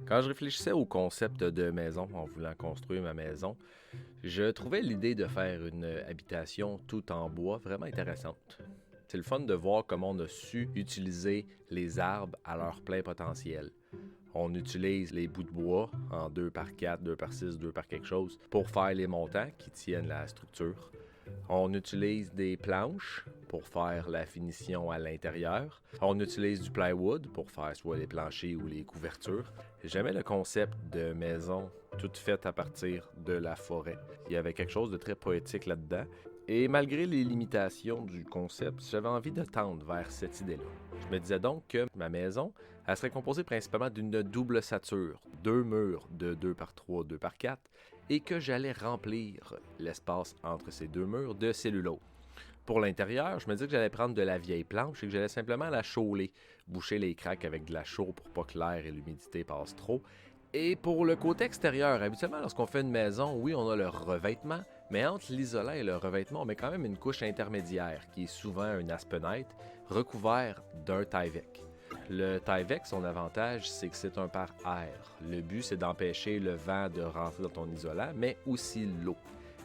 Quand je réfléchissais au concept de maison en voulant construire ma maison, je trouvais l'idée de faire une habitation tout en bois vraiment intéressante. C'est le fun de voir comment on a su utiliser les arbres à leur plein potentiel. On utilise les bouts de bois en 2 par 4, 2 par 6, 2 par quelque chose pour faire les montants qui tiennent la structure. On utilise des planches pour faire la finition à l'intérieur. On utilise du plywood pour faire soit les planchers ou les couvertures. J'aimais le concept de maison toute faite à partir de la forêt. Il y avait quelque chose de très poétique là-dedans. Et malgré les limitations du concept, j'avais envie de tendre vers cette idée-là. Je me disais donc que ma maison, elle serait composée principalement d'une double ossature, 2 murs de 2 par 3, 2 par 4, et que j'allais remplir l'espace entre ces 2 murs de cellulose. Pour l'intérieur, je me disais que j'allais prendre de la vieille planche et que j'allais simplement la chauler, boucher les craques avec de la chaux pour pas que l'air et l'humidité passent trop. Et pour le côté extérieur, habituellement, lorsqu'on fait une maison, oui, on a le revêtement, mais entre l'isolant et le revêtement, on met quand même une couche intermédiaire, qui est souvent un aspenite, recouvert d'un Tyvek. Le Tyvek, son avantage, c'est que c'est un par air. Le but, c'est d'empêcher le vent de rentrer dans ton isolant, mais aussi l'eau.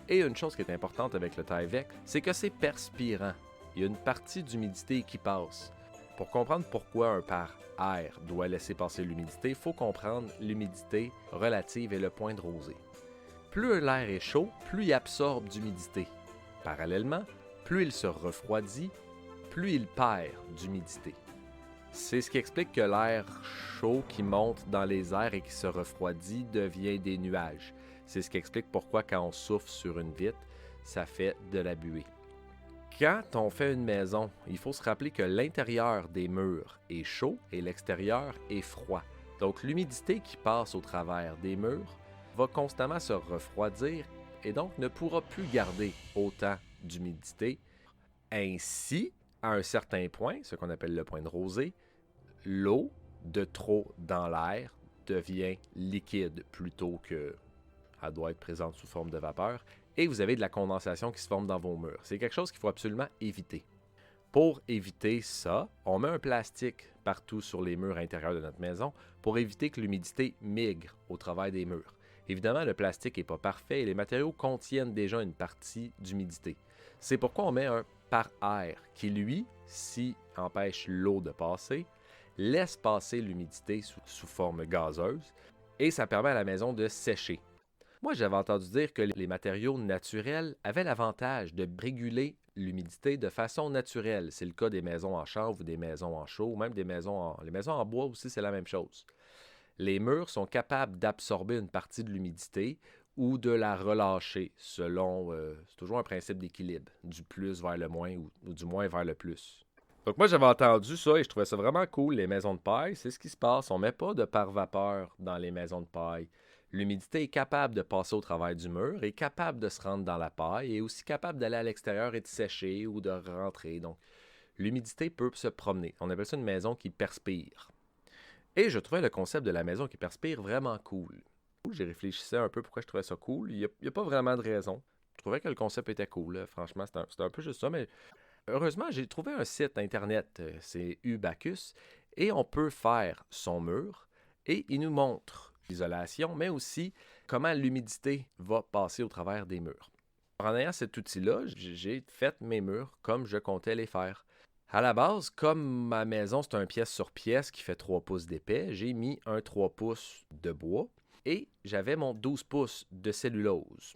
Et une chose qui est importante avec le Tyvek, c'est que c'est perspirant. Il y a une partie d'humidité qui passe. Pour comprendre pourquoi un par air doit laisser passer l'humidité, il faut comprendre l'humidité relative et le point de rosée. Plus l'air est chaud, plus il absorbe d'humidité. Parallèlement, plus il se refroidit, plus il perd d'humidité. C'est ce qui explique que l'air chaud qui monte dans les airs et qui se refroidit devient des nuages. C'est ce qui explique pourquoi quand on souffle sur une vitre, ça fait de la buée. Quand on fait une maison, il faut se rappeler que l'intérieur des murs est chaud et l'extérieur est froid. Donc l'humidité qui passe au travers des murs va constamment se refroidir et donc ne pourra plus garder autant d'humidité. Ainsi, à un certain point, ce qu'on appelle le point de rosée, l'eau de trop dans l'air devient liquide plutôt que elle doit être présente sous forme de vapeur et vous avez de la condensation qui se forme dans vos murs. C'est quelque chose qu'il faut absolument éviter. Pour éviter ça, on met un plastique partout sur les murs intérieurs de notre maison pour éviter que l'humidité migre au travers des murs. Évidemment, le plastique n'est pas parfait et les matériaux contiennent déjà une partie d'humidité. C'est pourquoi on met un par-air qui, lui, s'y empêche l'eau de passer, laisse passer l'humidité sous forme gazeuse et ça permet à la maison de sécher. Moi, j'avais entendu dire que les matériaux naturels avaient l'avantage de réguler l'humidité de façon naturelle. C'est le cas des maisons en chanvre ou des maisons en chaux, ou même les maisons en bois aussi, c'est la même chose. Les murs sont capables d'absorber une partie de l'humidité ou de la relâcher selon, c'est toujours un principe d'équilibre, du plus vers le moins ou du moins vers le plus. Donc moi, j'avais entendu ça et je trouvais ça vraiment cool, les maisons de paille. C'est ce qui se passe, on ne met pas de pare-vapeur dans les maisons de paille. L'humidité est capable de passer au travers du mur, est capable de se rendre dans la paille et aussi capable d'aller à l'extérieur et de sécher ou de rentrer. Donc, l'humidité peut se promener. On appelle ça une maison qui perspire. Et je trouvais le concept de la maison qui perspire vraiment cool. J'ai réfléchi un peu pourquoi je trouvais ça cool. Il n'y a pas vraiment de raison. Je trouvais que le concept était cool. Là. Franchement, c'était un peu juste ça. Mais heureusement, j'ai trouvé un site internet. C'est Ubacus. Et on peut faire son mur. Et il nous montre l'isolation, mais aussi comment l'humidité va passer au travers des murs. En ayant cet outil-là, j'ai fait mes murs comme je comptais les faire. À la base, comme ma maison, c'est un pièce sur pièce qui fait 3 pouces d'épais, j'ai mis un 3 pouces de bois et j'avais mon 12 pouces de cellulose.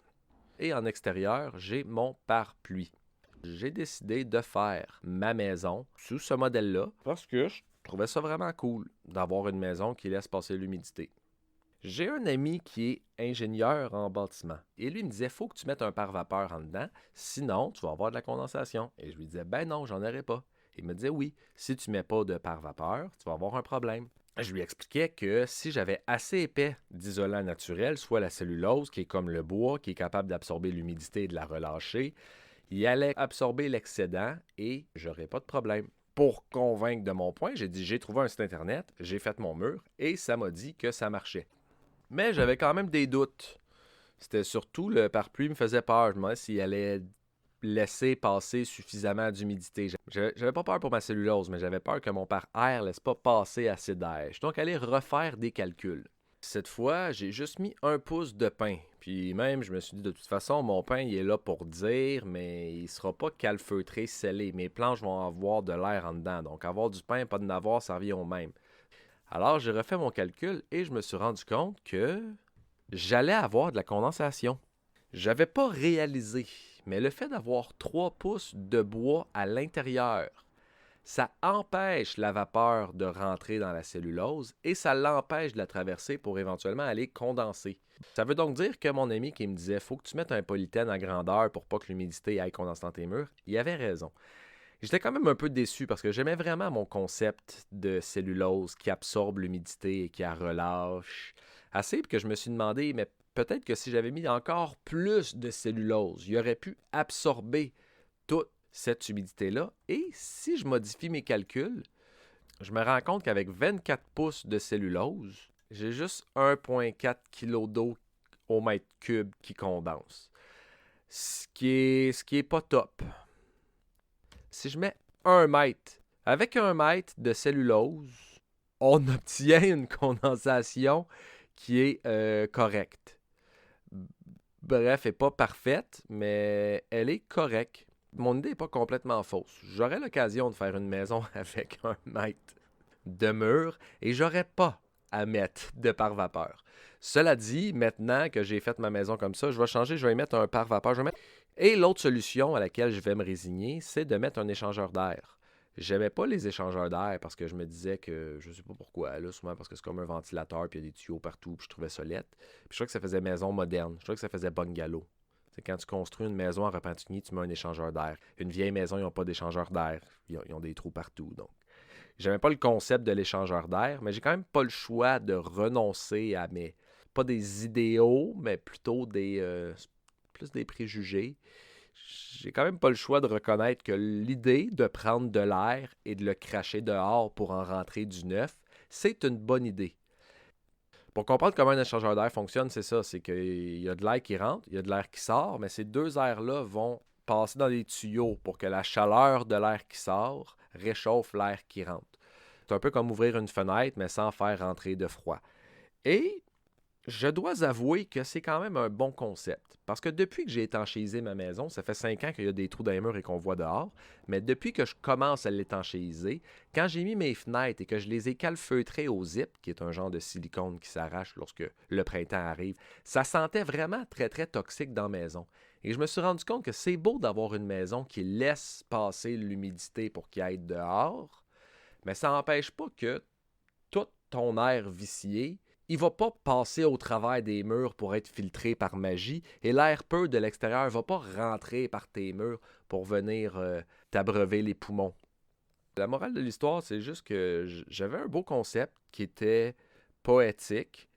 Et en extérieur, j'ai mon pare-pluie. J'ai décidé de faire ma maison sous ce modèle-là parce que je trouvais ça vraiment cool d'avoir une maison qui laisse passer l'humidité. J'ai un ami qui est ingénieur en bâtiment. Et lui, il me disait, faut que tu mettes un pare-vapeur en dedans, sinon tu vas avoir de la condensation. Et je lui disais, ben non, j'en aurais pas. Il me disait, oui, si tu mets pas de pare-vapeur, tu vas avoir un problème. Je lui expliquais que si j'avais assez épais d'isolant naturel, soit la cellulose, qui est comme le bois, qui est capable d'absorber l'humidité et de la relâcher, il allait absorber l'excédent et j'aurais pas de problème. Pour convaincre de mon point, j'ai dit, j'ai trouvé un site internet, j'ai fait mon mur et ça m'a dit que ça marchait. Mais j'avais quand même des doutes. C'était surtout le pare-pluie me faisait peur. Je me demandais s'il allait laisser passer suffisamment d'humidité. J'avais pas peur pour ma cellulose, mais j'avais peur que mon pare-air laisse pas passer assez d'air. Je suis donc allé refaire des calculs. Cette fois, j'ai juste mis 1 pouce de pain. Puis même, je me suis dit, de toute façon, mon pain, il est là pour dire, mais il sera pas calfeutré, scellé. Mes planches vont avoir de l'air en dedans. Donc, avoir du pain, pas de n'avoir, ça revient au même. Alors, j'ai refait mon calcul et je me suis rendu compte que j'allais avoir de la condensation. J'avais pas réalisé, mais le fait d'avoir 3 pouces de bois à l'intérieur, ça empêche la vapeur de rentrer dans la cellulose et ça l'empêche de la traverser pour éventuellement aller condenser. Ça veut donc dire que mon ami qui me disait « Faut que tu mettes un polythène à grandeur pour pas que l'humidité aille condenser dans tes murs », il avait raison. J'étais quand même un peu déçu parce que j'aimais vraiment mon concept de cellulose qui absorbe l'humidité et qui la relâche. Assez que je me suis demandé, mais peut-être que si j'avais mis encore plus de cellulose, il aurait pu absorber toute cette humidité-là. Et si je modifie mes calculs, je me rends compte qu'avec 24 pouces de cellulose, j'ai juste 1,4 kg d'eau au mètre cube qui condense. Ce qui est pas top. Si je mets 1 mètre, avec 1 mètre de cellulose, on obtient une condensation qui est correcte. Bref, elle n'est pas parfaite, mais elle est correcte. Mon idée n'est pas complètement fausse. J'aurais l'occasion de faire une maison avec 1 mètre de mur et j'aurais pas à mettre de pare-vapeur. Cela dit, maintenant que j'ai fait ma maison comme ça, je vais changer, je vais y mettre un pare-vapeur. Et l'autre solution à laquelle je vais me résigner, c'est de mettre un échangeur d'air. J'aimais pas les échangeurs d'air parce que je me disais que, je sais pas pourquoi, là, souvent parce que c'est comme un ventilateur, puis il y a des tuyaux partout, puis je trouvais ça laid. Puis je trouvais que ça faisait maison moderne, je trouvais que ça faisait bungalow. C'est quand tu construis une maison en Repentigny, tu mets un échangeur d'air. Une vieille maison, ils n'ont pas d'échangeur d'air, ils ont des trous partout, donc. J'aimais pas le concept de l'échangeur d'air, mais j'ai quand même pas le choix de renoncer à mes, pas des idéaux, mais plutôt plus des préjugés. J'ai quand même pas le choix de reconnaître que l'idée de prendre de l'air et de le cracher dehors pour en rentrer du neuf, c'est une bonne idée. Pour comprendre comment un échangeur d'air fonctionne, c'est ça, c'est qu'il y a de l'air qui rentre, il y a de l'air qui sort, mais ces deux airs-là vont passer dans des tuyaux pour que la chaleur de l'air qui sort réchauffe l'air qui rentre. C'est un peu comme ouvrir une fenêtre, mais sans faire rentrer de froid. Et je dois avouer que c'est quand même un bon concept. Parce que depuis que j'ai étanchéisé ma maison, ça fait 5 ans qu'il y a des trous dans les murs et qu'on voit dehors, mais depuis que je commence à l'étanchéiser, quand j'ai mis mes fenêtres et que je les ai calfeutrées au zip, qui est un genre de silicone qui s'arrache lorsque le printemps arrive, ça sentait vraiment très très toxique dans la maison. Et je me suis rendu compte que c'est beau d'avoir une maison qui laisse passer l'humidité pour qu'il aille dehors, mais ça n'empêche pas que tout ton air vicié, il ne va pas passer au travers des murs pour être filtré par magie et l'air pur de l'extérieur ne va pas rentrer par tes murs pour venir t'abreuver les poumons. La morale de l'histoire, c'est juste que j'avais un beau concept qui était poétique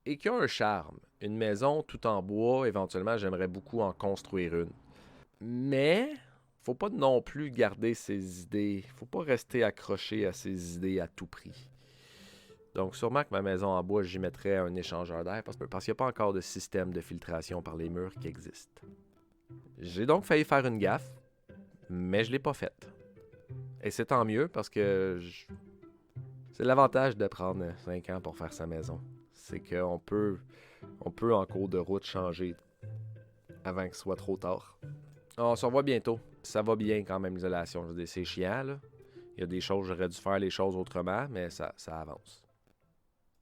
et qui a un charme. Une maison tout en bois, éventuellement, j'aimerais beaucoup en construire une. Mais faut pas non plus garder ses idées. Faut pas rester accroché à ses idées à tout prix. Donc, sûrement que ma maison en bois, j'y mettrais un échangeur d'air parce qu'il n'y a pas encore de système de filtration par les murs qui existe. J'ai donc failli faire une gaffe, mais je ne l'ai pas faite. Et c'est tant mieux parce que c'est l'avantage de prendre 5 ans pour faire sa maison. C'est qu'on peut en cours de route changer avant que ce soit trop tard. On se revoit bientôt. Ça va bien quand même l'isolation. Je veux dire, c'est chiant, là. Il y a des choses, j'aurais dû faire les choses autrement, mais ça avance.